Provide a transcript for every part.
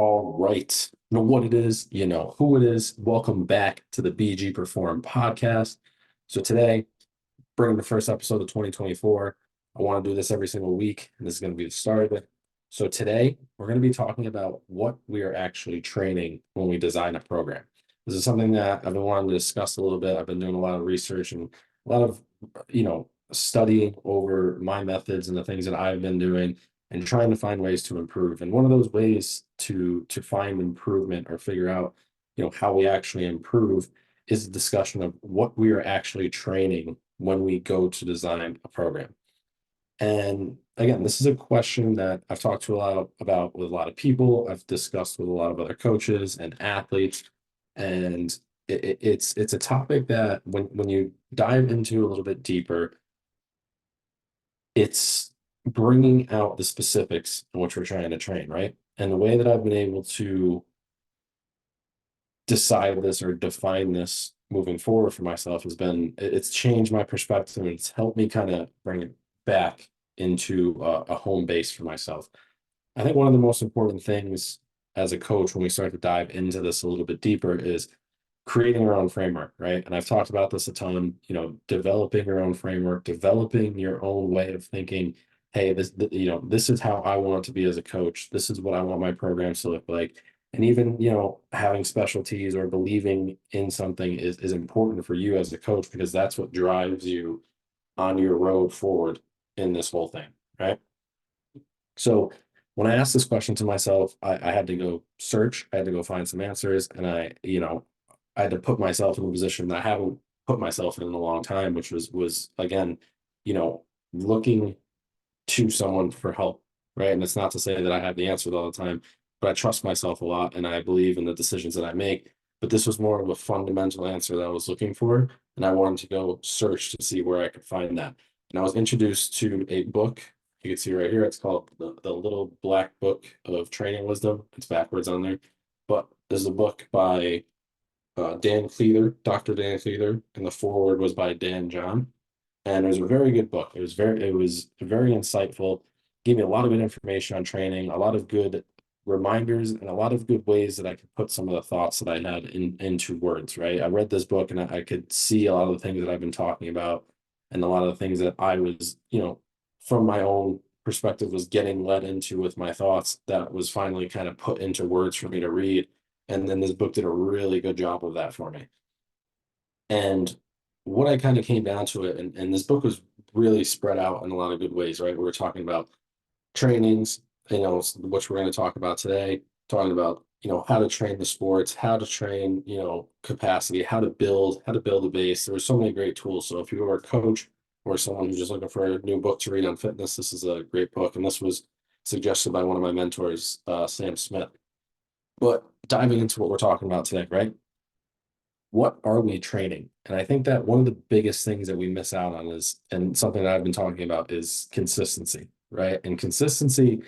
All right. You know what it is, you know who it is. Welcome back to the BGPerform podcast. So today, bringing the first episode of 2024. I want to do this every single week, and this is going to be the start of it. So today, we're going to be talking about what we are actually training when we design a program. This is something that I've been wanting to discuss a little bit. I've been doing a lot of research and a lot of, studying over my methods and the things that I've been doing and trying to find ways to improve. And one of those ways to find improvement or figure out, how we actually improve is a discussion of what we are actually training when we go to design a program. And again, this is a question that I've talked to a lot about with a lot of people. I've discussed with a lot of other coaches and athletes, and it's a topic that when you dive into a little bit deeper, it's bringing out the specifics in which we're trying to train, right? And the way that I've been able to decide this or define this moving forward for myself has been it's changed my perspective, and it's helped me kind of bring it back into a home base for myself. I think one of the most important things as a coach when we start to dive into this a little bit deeper is creating our own framework, right? And I've talked about this a ton, developing your own framework, developing your own way of thinking. Hey, this is how I want to be as a coach. This is what I want my programs to look like. And even, having specialties or believing in something is important for you as a coach because that's what drives you on your road forward in this whole thing, right? So when I asked this question to myself, I had to go search, I had to go find some answers, and I had to put myself in a position that I haven't put myself in a long time, which was again, you know, looking to someone for help, right? And it's not to say that I have the answers all the time, but I trust myself a lot and I believe in the decisions that I make. But this was more of a fundamental answer that I was looking for, and I wanted to go search to see where I could find that. And I was introduced to a book. You can see right here, it's called the Little Black Book of Training Wisdom. It's backwards on there. But there's a book by Dan Cleather, Dr. Dan Cleather, and the foreword was by Dan John. And it was a very good book. It was very insightful, gave me a lot of good information on training, a lot of good reminders, and a lot of good ways that I could put some of the thoughts that I had into words, right? I read this book and I could see a lot of the things that I've been talking about and a lot of the things that I was, from my own perspective was getting led into with my thoughts that was finally kind of put into words for me to read. And then this book did a really good job of that for me. And what I kind of came down to it, and this book was really spread out in a lot of good ways, right? We were talking about trainings, which we're going to talk about today, talking about, how to train the sports, how to train, capacity, how to build a base. There were so many great tools. So if you are a coach or someone who's just looking for a new book to read on fitness, this is a great book. And this was suggested by one of my mentors, Sam Smith. But diving into what we're talking about today, right? What are we training? And I think that one of the biggest things that we miss out on is, and something that I've been talking about is consistency, right? And consistency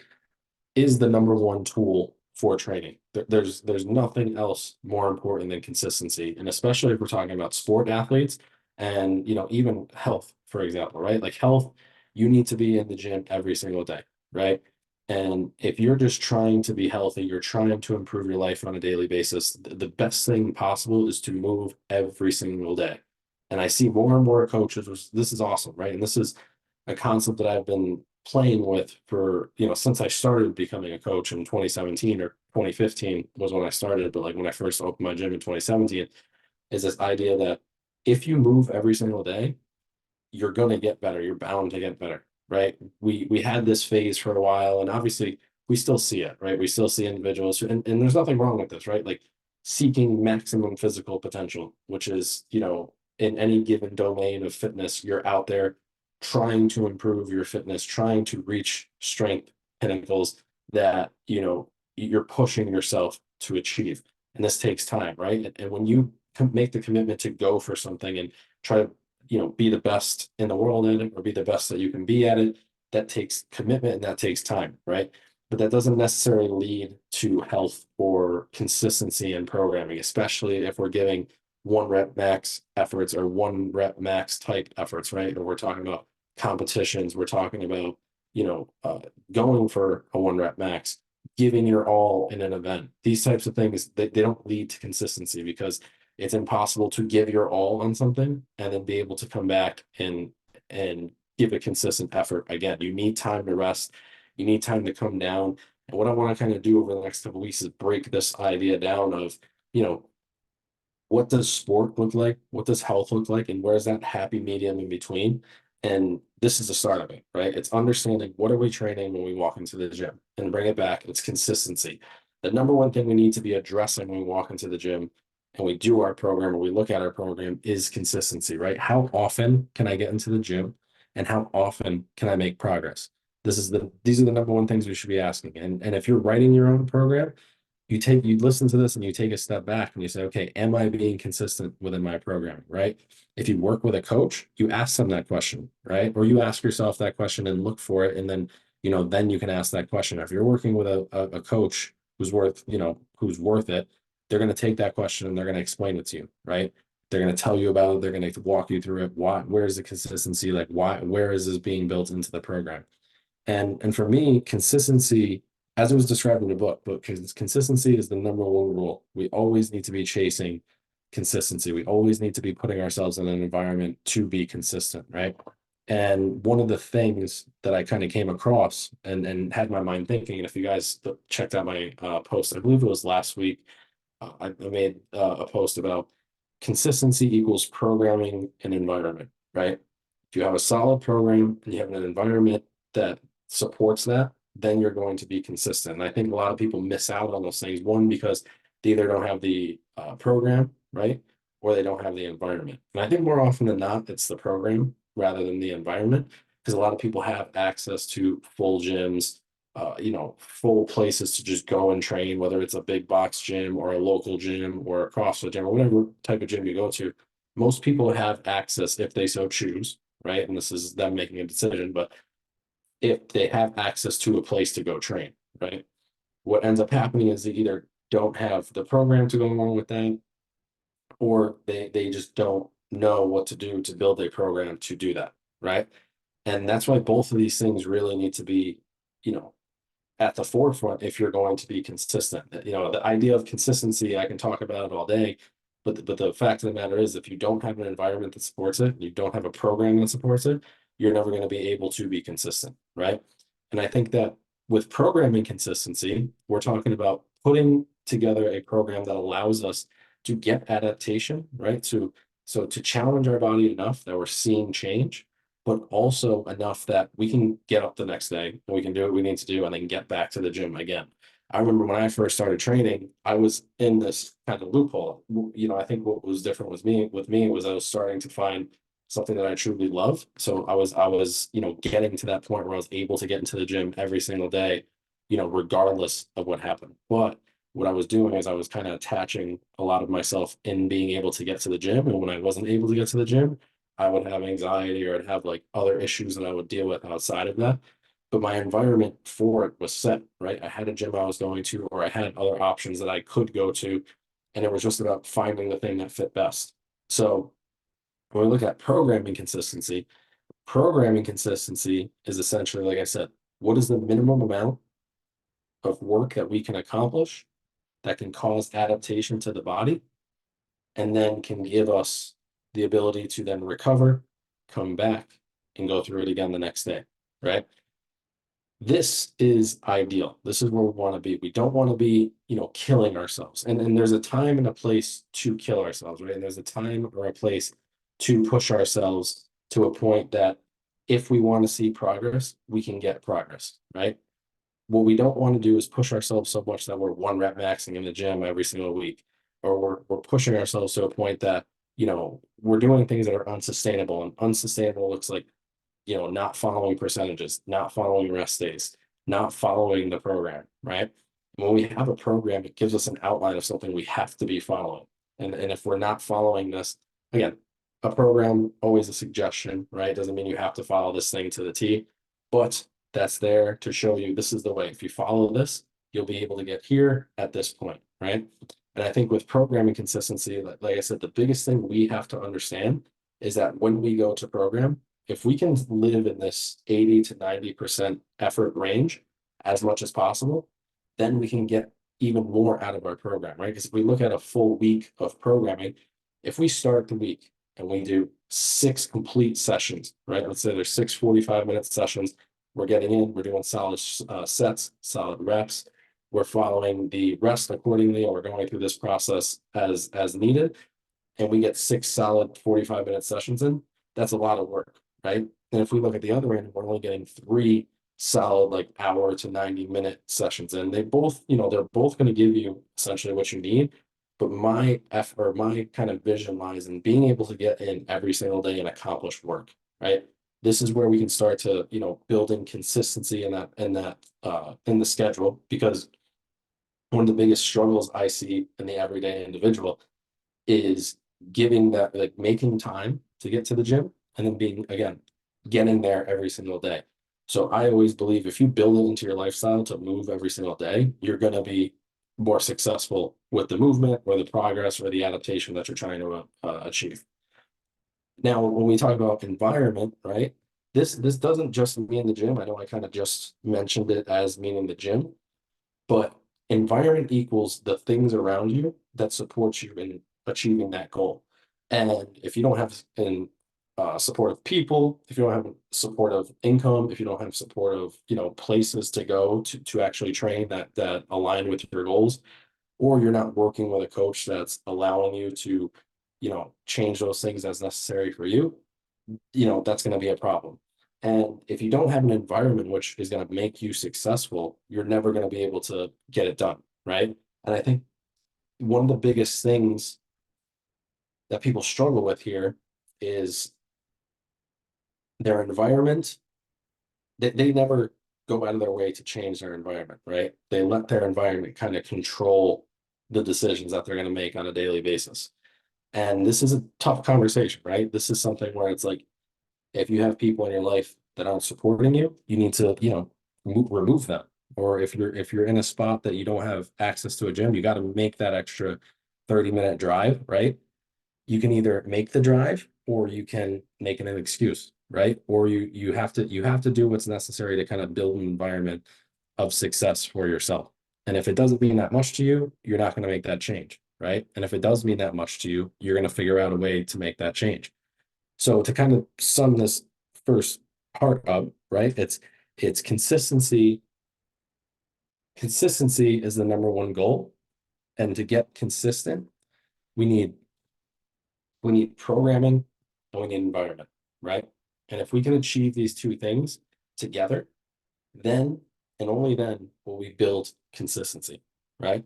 is the number one tool for training. There's nothing else more important than consistency, and especially if we're talking about sport athletes and even health, for example, right? Like health, you need to be in the gym every single day, right? And if you're just trying to be healthy, you're trying to improve your life on a daily basis, the best thing possible is to move every single day. And I see more and more coaches, this is awesome, right? And this is a concept that I've been playing with for, since I started becoming a coach in 2017 or 2015 was when I started, but like when I first opened my gym in 2017, is this idea that if you move every single day, you're going to get better. You're bound to get better, right? We had this phase for a while, and obviously we still see it, right? We still see individuals, and there's nothing wrong with this, right? Like seeking maximum physical potential, which is, in any given domain of fitness, you're out there trying to improve your fitness, trying to reach strength pinnacles that, you're pushing yourself to achieve. And this takes time, right? And when you make the commitment to go for something and try to be the best in the world at it or be the best that you can be at it, that takes commitment and that takes time, right? But that doesn't necessarily lead to health or consistency in programming, especially if we're giving one rep max efforts or one rep max type efforts, right? Or we're talking about competitions, we're talking about, going for a one rep max. giving your all in an event. These types of things, they don't lead to consistency because it's impossible to give your all on something and then be able to come back and give a consistent effort again. You need time to rest, you need time to come down. And what I want to kind of do over the next couple of weeks is break this idea down of, you know, what does sport look like? What does health look like? And where's that happy medium in between? And this is the start of it, right? It's understanding what are we training when we walk into the gym and bring it back. It's consistency. The number one thing we need to be addressing when we walk into the gym and we do our program or we look at our program is consistency, right? How often can I get into the gym and how often can I make progress? These are the number one things we should be asking. And if you're writing your own program, you listen to this and you take a step back and you say, okay, am I being consistent within my programming, right? If you work with a coach, you ask them that question, right? Or you ask yourself that question and look for it. And then, then you can ask that question. If you're working with a coach who's who's worth it, they're going to take that question and they're going to explain it to you, right? They're going to tell you about it. They're going to walk you through it. Where's the consistency? Like, where is this being built into the program? And for me, consistency, as it was described in the book, but consistency is the number one rule. We always need to be chasing consistency. We always need to be putting ourselves in an environment to be consistent, right? And one of the things that I kind of came across and had my mind thinking, and if you guys checked out my post, I believe it was last week, I made a post about consistency equals programming and environment, right? If you have a solid program and you have an environment that supports that, then you're going to be consistent. And I think a lot of people miss out on those things. One, because they either don't have the program, right? Or they don't have the environment. And I think more often than not, it's the program rather than the environment, because a lot of people have access to full gyms, full places to just go and train, whether it's a big box gym or a local gym or a CrossFit gym or whatever type of gym you go to. Most people have access if they so choose, right? And this is them making a decision, but if they have access to a place to go train, right? What ends up happening is they either don't have the program to go along with that, or they just don't know what to do to build a program to do that, right? And that's why both of these things really need to be, you know, at the forefront if you're going to be consistent. The idea of consistency, I can talk about it all day, but the fact of the matter is, if you don't have an environment that supports it, you don't have a program that supports it, you're never going to be able to be consistent, right? And I think that with programming consistency, we're talking about putting together a program that allows us to get adaptation, right? So to challenge our body enough that we're seeing change, but also enough that we can get up the next day and we can do what we need to do and then get back to the gym again. I remember when I first started training, I was in this kind of loophole. I think what was different with me was I was starting to find something that I truly love. So I was, getting to that point where I was able to get into the gym every single day, regardless of what happened. But what I was doing is I was kind of attaching a lot of myself in being able to get to the gym. And when I wasn't able to get to the gym, I would have anxiety or I'd have like other issues that I would deal with outside of that. But my environment for it was set, right? I had a gym I was going to, or I had other options that I could go to. And it was just about finding the thing that fit best. So when we look at programming consistency is essentially, like I said, what is the minimum amount of work that we can accomplish that can cause adaptation to the body and then can give us the ability to then recover, come back, and go through it again the next day, right? This is ideal. This is where we want to be. We don't want to be, killing ourselves. And there's a time and a place to kill ourselves, right? And there's a time or a place to push ourselves to a point that if we want to see progress, we can get progress, right? What we don't want to do is push ourselves so much that we're one rep maxing in the gym every single week, or we're pushing ourselves to a point that, we're doing things that are unsustainable. And unsustainable looks like, not following percentages, not following rest days, not following the program, right? When we have a program, it gives us an outline of something we have to be following. And if we're not following this, again, a program, always a suggestion, right? Doesn't mean you have to follow this thing to the T, but that's there to show you this is the way. If you follow this, you'll be able to get here at this point, right? And I think with programming consistency, like I said, the biggest thing we have to understand is that when we go to program, if we can live in this 80 to 90% effort range as much as possible, then we can get even more out of our program, right? Because if we look at a full week of programming, if we start the week and we do 6 complete sessions, right? Let's say there's 6 45-minute sessions. We're getting in, we're doing solid sets, solid reps. We're following the rest accordingly, and we're going through this process as needed. And we get 6 solid 45-minute sessions in. That's a lot of work, right? And if we look at the other end, we're only getting 3 solid like hour to 90-minute sessions in. They both, they're both going to give you essentially what you need. But my effort, or my kind of vision lies in being able to get in every single day and accomplish work, right? This is where we can start to, building consistency in the schedule, because one of the biggest struggles I see in the everyday individual is giving that, like making time to get to the gym, and then being, again, getting there every single day. So I always believe if you build it into your lifestyle to move every single day, you're going to be more successful with the movement or the progress or the adaptation that you're trying to achieve. Now, when we talk about environment, right? This doesn't just mean the gym. I know I kind of just mentioned it as meaning the gym, but environment equals the things around you that support you in achieving that goal. And if you don't have supportive people, if you don't have supportive income, if you don't have supportive, places to go to actually train that align with your goals, or you're not working with a coach that's allowing you to, change those things as necessary for you, that's going to be a problem. And if you don't have an environment which is going to make you successful, you're never going to be able to get it done, right? And I think one of the biggest things that people struggle with here is their environment. They never go out of their way to change their environment, right? They let their environment kind of control the decisions that they're going to make on a daily basis. And this is a tough conversation, right? This is something where it's like, if you have people in your life that aren't supporting you, you need to, remove them. Or if you're in a spot that you don't have access to a gym, you got to make that extra 30-minute drive, right? You can either make the drive or you can make an excuse, right? Or you have to do what's necessary to kind of build an environment of success for yourself. And if it doesn't mean that much to you, you're not going to make that change, right? And if it does mean that much to you, you're going to figure out a way to make that change. So to kind of sum this first part up, right? It's consistency. Consistency is the number one goal. And to get consistent, we need programming and we need environment, right? And if we can achieve these two things together, then and only then will we build consistency, right?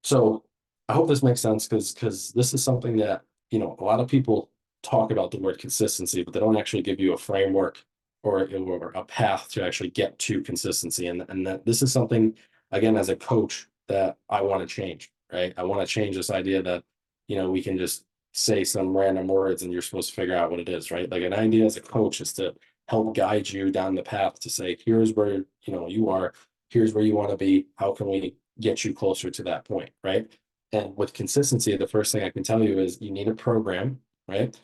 So I hope this makes sense, because this is something that, a lot of people talk about the word consistency, but they don't actually give you a framework or a path to actually get to consistency. And that this is something, again, as a coach, that I want to change, right? I want to change this idea that, we can just say some random words and you're supposed to figure out what it is, right? Like an idea as a coach is to help guide you down the path to say, here's where, you are, here's where you want to be. How can we get you closer to that point, right? And with consistency, the first thing I can tell you is you need a program, right?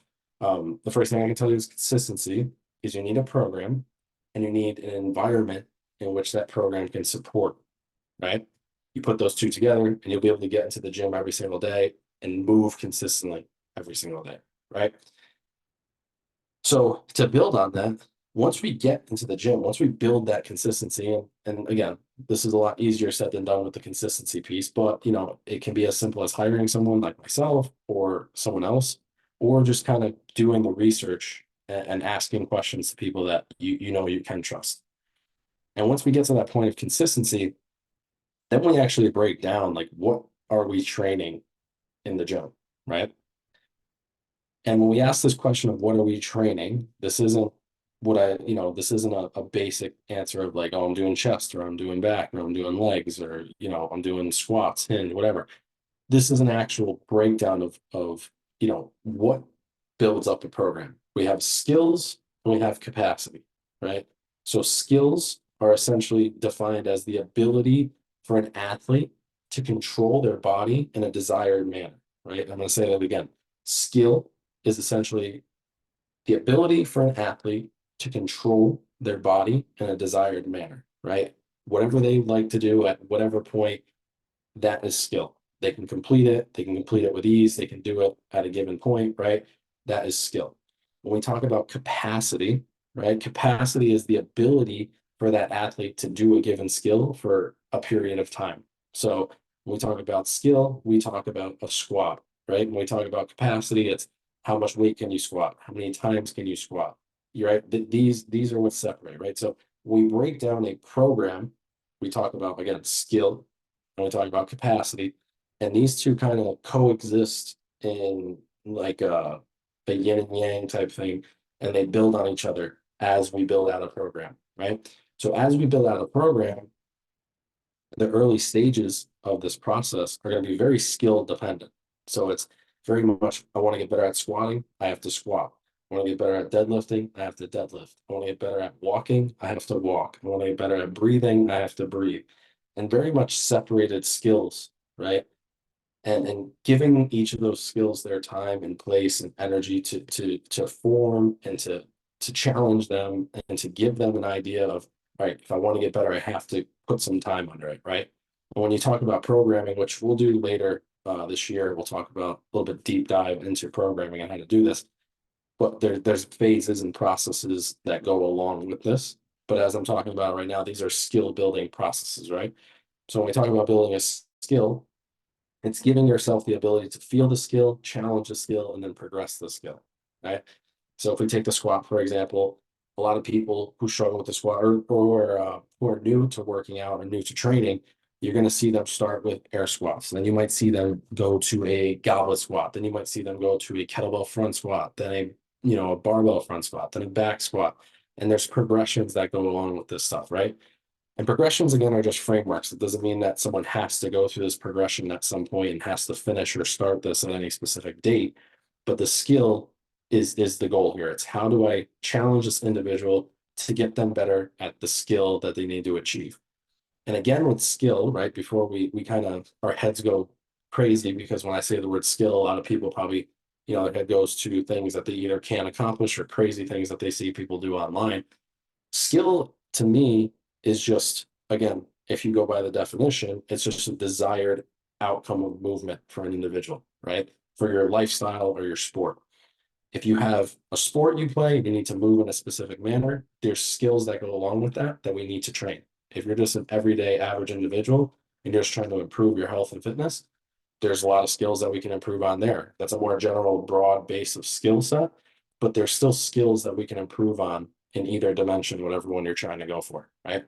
The first thing I can tell you is consistency is you need a program, and you need an environment in which that program can support, right? You put those two together and you'll be able to get into the gym every single day and move consistently every single day, right? So to build on that, once we get into the gym, once we build that consistency, and again, this is a lot easier said than done with the consistency piece, but it can be as simple as hiring someone like myself or someone else, or just kind of doing the research and asking questions to people that you can trust. And once we get to that point of consistency, then we actually break down like what are we training in the gym, right? And when we ask this question of what are we training, this isn't this isn't a basic answer of like, oh, I'm doing chest or I'm doing back or I'm doing legs or, I'm doing squats, hinge, whatever. This is an actual breakdown of, what builds up a program. We have skills and we have capacity, right? So skills are essentially defined as the ability for an athlete to control their body in a desired manner, right? I'm going to say that again. Skill is essentially the ability for an athlete to control their body in a desired manner, right? whatever they like to do at whatever point, that is skill. They can complete it, they can complete it with ease, they can do it at a given point, right? That is skill. When we talk about capacity, right? Capacity is the ability for that athlete to do a given skill for a period of time. So when we talk about skill, we talk about a squat, right? When we talk about capacity, it's how much weight can you squat? How many times can you squat? You're right. These are what separate, right? So we break down a program, we talk about again skill, and we talk about capacity, and these two kind of coexist in like a yin and yang type thing, and they build on each other as we build out a program, right? So as we build out a program, the early stages of this process are going to be very skill dependent. So it's very much, I want to get better at squatting, I have to squat. I want to get better at deadlifting, I have to deadlift. I want to get better at walking, I have to walk. I want to get better at breathing, I have to breathe. And very much separated skills, right? And giving each of those skills their time and place and energy to form and to challenge them and to give them an idea of, all right, if I want to get better, I have to put some time under it, right? And when you talk about programming, which we'll do later this year, we'll talk about a little bit deep dive into programming and how to do this. But there's phases and processes that go along with this. But as I'm talking about right now, these are skill building processes, right? So when we talk about building a skill, it's giving yourself the ability to feel the skill, challenge the skill, and then progress the skill, right? So if we take the squat, for example, a lot of people who struggle with the squat or who are new to working out or new to training, you're going to see them start with air squats. Then you might see them go to a goblet squat. Then you might see them go to a kettlebell front squat. Then a barbell front squat. Then a back squat. And there's progressions that go along with this stuff, right? And progressions, again, are just frameworks. It doesn't mean that someone has to go through this progression at some point and has to finish or start this at any specific date. But the skill is the goal here. It's how do I challenge this individual to get them better at the skill that they need to achieve. And again, with skill, right, before we kind of, our heads go crazy because when I say the word skill, a lot of people probably, their head goes to things that they either can't accomplish or crazy things that they see people do online. Skill to me is just, again, if you go by the definition, it's just a desired outcome of movement for an individual, right? For your lifestyle or your sport. If you have a sport you play, you need to move in a specific manner. There's skills that go along with that we need to train. If you're just an everyday average individual and you're just trying to improve your health and fitness, there's a lot of skills that we can improve on there. That's a more general, broad base of skill set, but there's still skills that we can improve on in either dimension, whatever one you're trying to go for, right?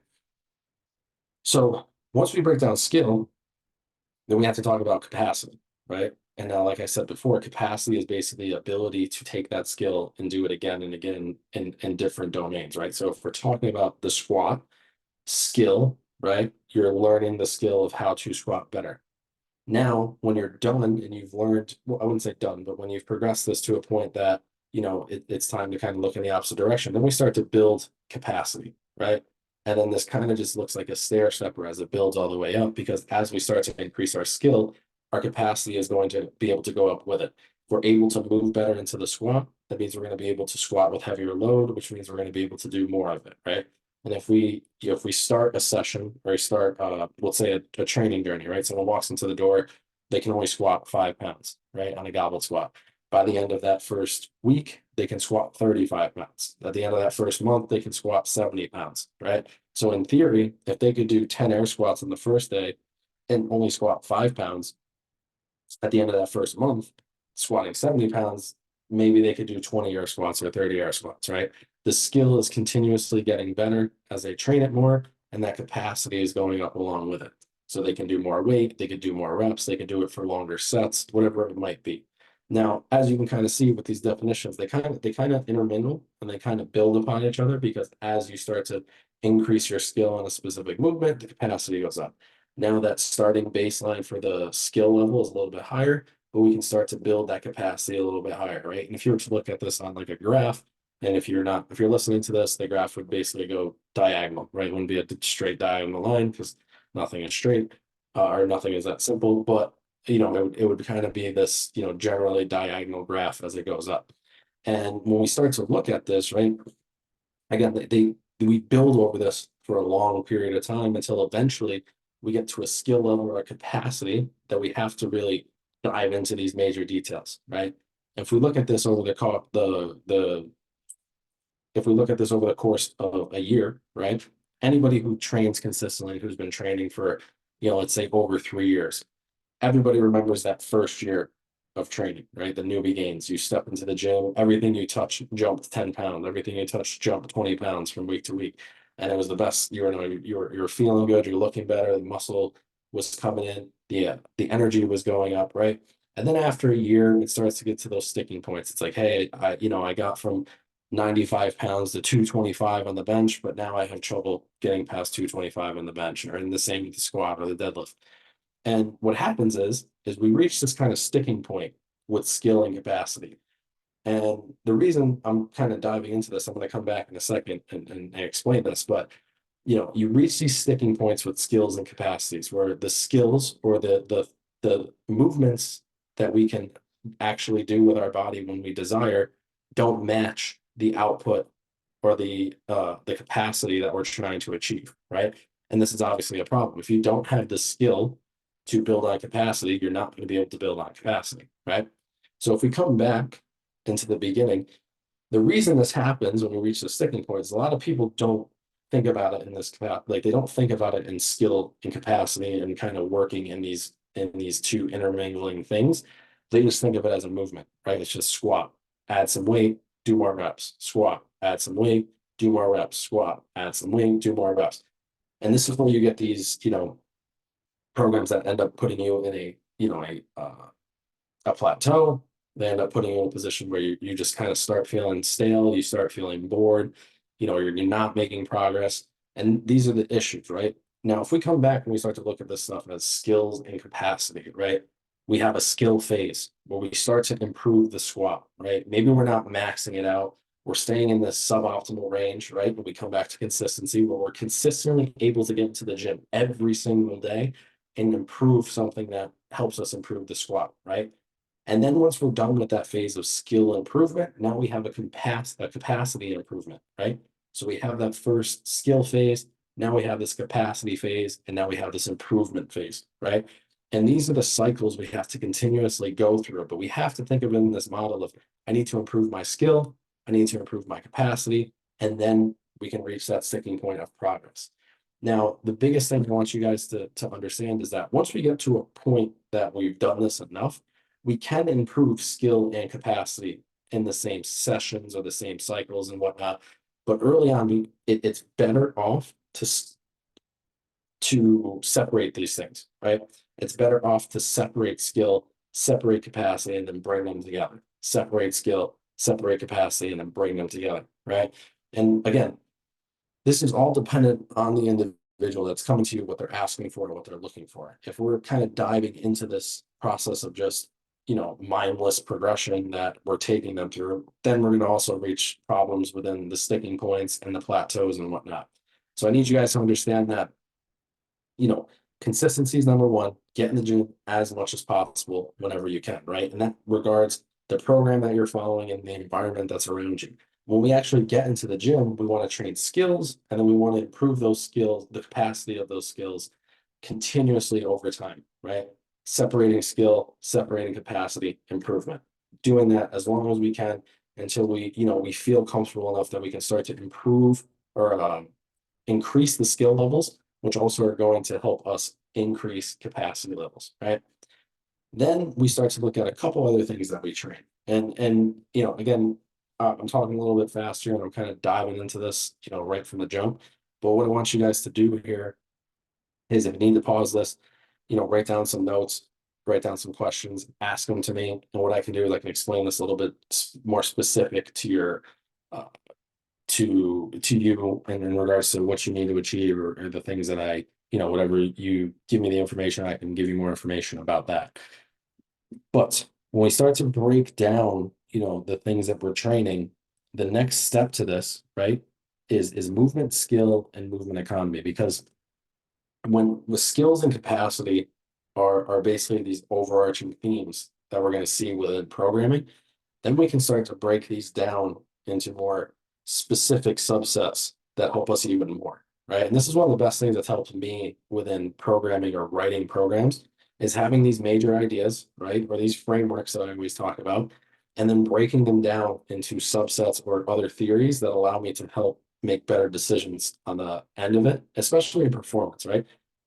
So once we break down skill, then we have to talk about capacity, right? And now, like I said before, capacity is basically the ability to take that skill and do it again and again in different domains, right? So if we're talking about the squat skill, right, you're learning the skill of how to squat better. Now, when you're done and you've learned, well, I wouldn't say done, but when you've progressed this to a point that, it's time to kind of look in the opposite direction, then we start to build capacity, right? And then this kind of just looks like a stair stepper as it builds all the way up, because as we start to increase our skill, our capacity is going to be able to go up with it. If we're able to move better into the squat, that means we're going to be able to squat with heavier load, which means we're going to be able to do more of it, right? And if we start a session or start, let's say a training journey, right? Someone walks into the door, they can only squat 5 pounds, right? On a goblet squat. By the end of that first week, they can squat 35 pounds. At the end of that first month, they can squat 70 pounds, right? So in theory, if they could do 10 air squats on the first day and only squat 5 pounds, at the end of that first month, squatting 70 pounds, maybe they could do 20 air squats or 30 air squats, right? The skill is continuously getting better as they train it more, and that capacity is going up along with it. So they can do more weight, they could do more reps, they could do it for longer sets, whatever it might be. Now, as you can kind of see with these definitions, they kind of intermingle and they kind of build upon each other, because as you start to increase your skill on a specific movement, the capacity goes up. Now that starting baseline for the skill level is a little bit higher, but we can start to build that capacity a little bit higher, right? And if you were to look at this on like a graph, and if you're listening to this, the graph would basically go diagonal, right? It wouldn't be a straight diagonal line because nothing is straight, or nothing is that simple, but it would kind of be this, generally diagonal graph as it goes up. And when we start to look at this, right, again, we build over this for a long period of time until eventually we get to a skill level or a capacity that we have to really dive into these major details, right? If we look at this over the if we look at this over the course of a year, right? Anybody who trains consistently, who's been training for, let's say over 3 years, everybody remembers that first year of training, right? The newbie gains. You step into the gym, everything you touch jumped 10 pounds, everything you touch jumped 20 pounds from week to week. And it was the best. You're feeling good, you're looking better, the muscle was coming in, the energy was going up, right? And then after a year, it starts to get to those sticking points. It's like, hey, I got from 95 pounds to 225 on the bench, but now I have trouble getting past 225 on the bench, or in the same with the squat or the deadlift. And what happens is we reach this kind of sticking point with skill and capacity. And the reason I'm kind of diving into this, I'm going to come back in a second and explain this, but you reach these sticking points with skills and capacities where the skills or the movements that we can actually do with our body when we desire don't match the output or the capacity that we're trying to achieve, right? And this is obviously a problem. If you don't have the skill to build on capacity, you're not going to be able to build on capacity, right? So if we come back into the beginning, the reason this happens when we reach the sticking point is a lot of people don't think about it in this capacity, like they don't think about it in skill and capacity and kind of working in these two intermingling things. They just think of it as a movement, right? It's just squat, add some weight, do more reps, squat, add some weight, do more reps, squat, add some weight, do more reps. And this is where you get these, programs that end up putting you in a plateau. They end up putting you in a position where you just kind of start feeling stale, you start feeling bored, you're not making progress. And these are the issues, right? Now, if we come back and we start to look at this stuff as skills and capacity, right? We have a skill phase where we start to improve the squat, right? Maybe we're not maxing it out. We're staying in this suboptimal range, right? When we come back to consistency, where we're consistently able to get into the gym every single day and improve something that helps us improve the squat, right? And then once we're done with that phase of skill improvement, now we have a capacity improvement, right? So we have that first skill phase, now we have this capacity phase, and now we have this improvement phase, right? And these are the cycles we have to continuously go through, but we have to think of it in this model of I need to improve my skill, I need to improve my capacity, and then we can reach that sticking point of progress. Now, the biggest thing I want you guys to understand is that once we get to a point that we've done this enough, we can improve skill and capacity in the same sessions or the same cycles and whatnot. But early on, it's better off to separate these things, right? It's better off to separate skill, separate capacity, and then bring them together. Separate skill, separate capacity, and then bring them together, right? And again, this is all dependent on the individual that's coming to you, what they're asking for, and what they're looking for. If we're kind of diving into this process of just, mindless progression that we're taking them through, then we're going to also reach problems within the sticking points and the plateaus and whatnot. So I need you guys to understand that, consistency is number one. Get in the gym as much as possible whenever you can, right? And that regards the program that you're following and the environment that's around you. When we actually get into the gym, we want to train skills, and then we want to improve those skills, the capacity of those skills continuously over time, right? Separating skill, separating capacity, improvement. Doing that as long as we can until we feel comfortable enough that we can start to improve or increase the skill levels, which also are going to help us increase capacity levels, right? Then we start to look at a couple other things that we train. And again, I'm talking a little bit faster and I'm kind of diving into this, right from the jump. But what I want you guys to do here is if you need to pause this, write down some notes, write down some questions, ask them to me. And what I can do is I can explain this a little bit more specific to your uh, to you and in regards to what you need to achieve or the things that whatever you give me the information, I can give you more information about that. But when we start to break down, the things that we're training, the next step to this, right, is movement skill and movement economy. Because when the skills and capacity are basically these overarching themes that we're going to see within programming, then we can start to break these down into more specific subsets that help us even more, right? And this is one of the best things that's helped me within programming or writing programs is having these major ideas, right? Or these frameworks that I always talk about, and then breaking them down into subsets or other theories that allow me to help make better decisions on the end of it, especially in performance, right?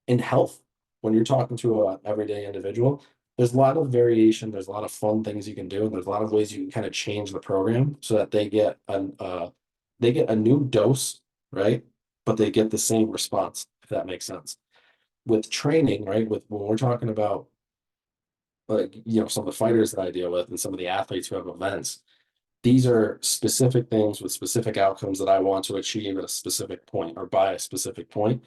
In health, when you're talking to a everyday individual, there's a lot of variation, there's a lot of fun things you can do, and there's a lot of ways you can kind of change the program so that they get a new dose, right? But they get the same response, if that makes sense. With training, right? With when we're talking about like some of the fighters that I deal with and some of the athletes who have events, these are specific things with specific outcomes that I want to achieve at a specific point or by a specific point.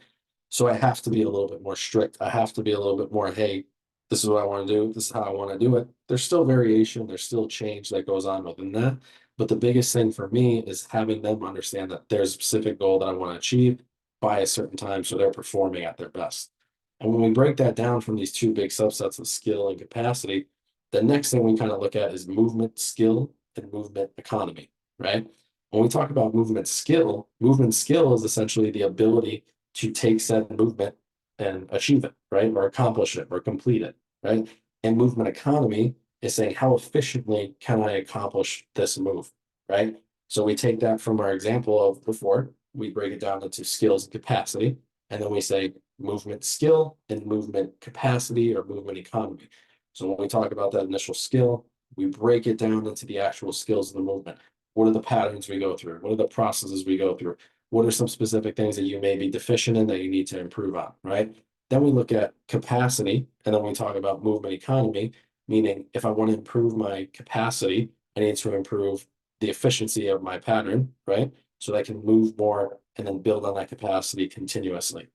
So I have to be a little bit more strict. I have to be a little bit more, hey, this is what I want to do. This is how I want to do it. There's still variation, there's still change that goes on within that. But the biggest thing for me is having them understand that there's a specific goal that I want to achieve by a certain time so they're performing at their best. And when we break that down from these two big subsets of skill and capacity, the next thing we kind of look at is movement skill and movement economy, right? When we talk about movement skill is essentially the ability to take said movement and achieve it, right? Or accomplish it or complete it, right? And movement economy is saying, how efficiently can I accomplish this move, right? So we take that from our example of before, we break it down into skills and capacity, and then we say movement skill and movement capacity or movement economy. So when we talk about that initial skill, we break it down into the actual skills of the movement. What are the patterns we go through? What are the processes we go through? What are some specific things that you may be deficient in that you need to improve on, right? Then we look at capacity, and then we talk about movement economy, meaning if I want to improve my capacity, I need to improve the efficiency of my pattern, right? So that I can move more and then build on that capacity continuously.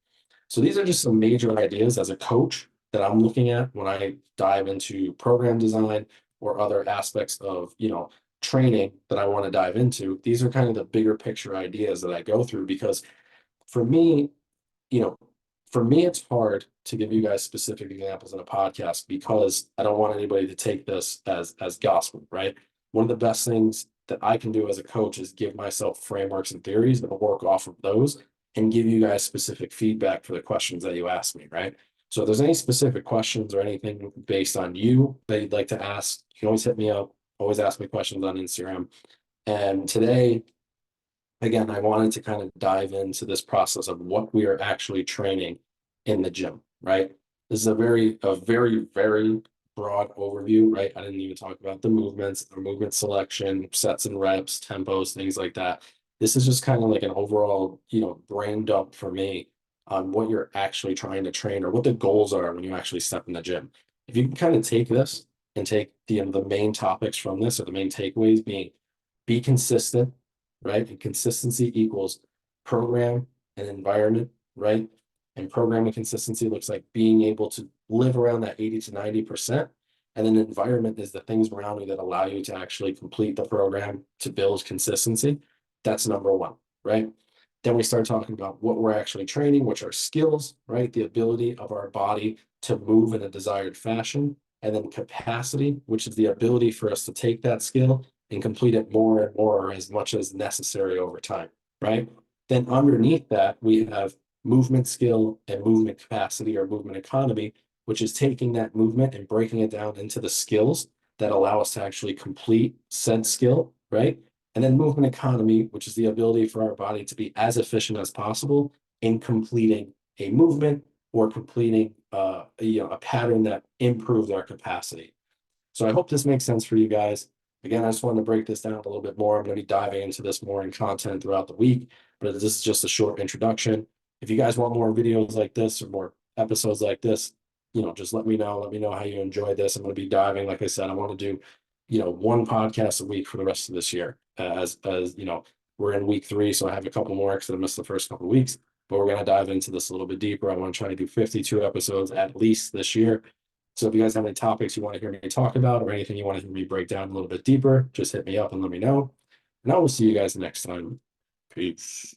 So these are just some major ideas as a coach that I'm looking at when I dive into program design or other aspects of, training that I want to dive into. These are kind of the bigger picture ideas that I go through because for me, you know, for me, it's hard to give you guys specific examples in a podcast because I don't want anybody to take this as gospel, right? One of the best things that I can do as a coach is give myself frameworks and theories and work off of those and give you guys specific feedback for the questions that you ask me, right? So if there's any specific questions or anything based on you that you'd like to ask, you can always hit me up, always ask me questions on Instagram. And today, again, I wanted to kind of dive into this process of what we are actually training in the gym, right? This is very broad overview, right? I didn't even talk about the movements, the movement selection, sets and reps, tempos, things like that. This is just kind of like an overall, brain dump for me on what you're actually trying to train or what the goals are when you actually step in the gym. If you can kind of take this and take the main topics from this or the main takeaways being be consistent, right? And consistency equals program and environment, right? And program and consistency looks like being able to live around that 80 to 90%. And then environment is the things around you that allow you to actually complete the program to build consistency. That's number one, right? Then we start talking about what we're actually training, which are skills, right? The ability of our body to move in a desired fashion. And then capacity, which is the ability for us to take that skill and complete it more and more or as much as necessary over time, right? Then underneath that, we have movement skill and movement capacity or movement economy, which is taking that movement and breaking it down into the skills that allow us to actually complete said skill, right? And then movement economy, which is the ability for our body to be as efficient as possible in completing a movement or completing a pattern that improves our capacity. So I hope this makes sense for you guys. Again, I just wanted to break this down a little bit more. I'm going to be diving into this more in content throughout the week, but this is just a short introduction. If you guys want more videos like this or more episodes like this, just let me know. Let me know how you enjoy this. I'm going to be diving. Like I said, I want to do, one podcast a week for the rest of this year. As we're in week 3, so I have a couple more because I missed the first couple of weeks. But we're going to dive into this a little bit deeper. I want to try to do 52 episodes at least this year. So if you guys have any topics you want to hear me talk about or anything you want to hear me break down a little bit deeper, just hit me up and let me know. And I will see you guys next time. Peace.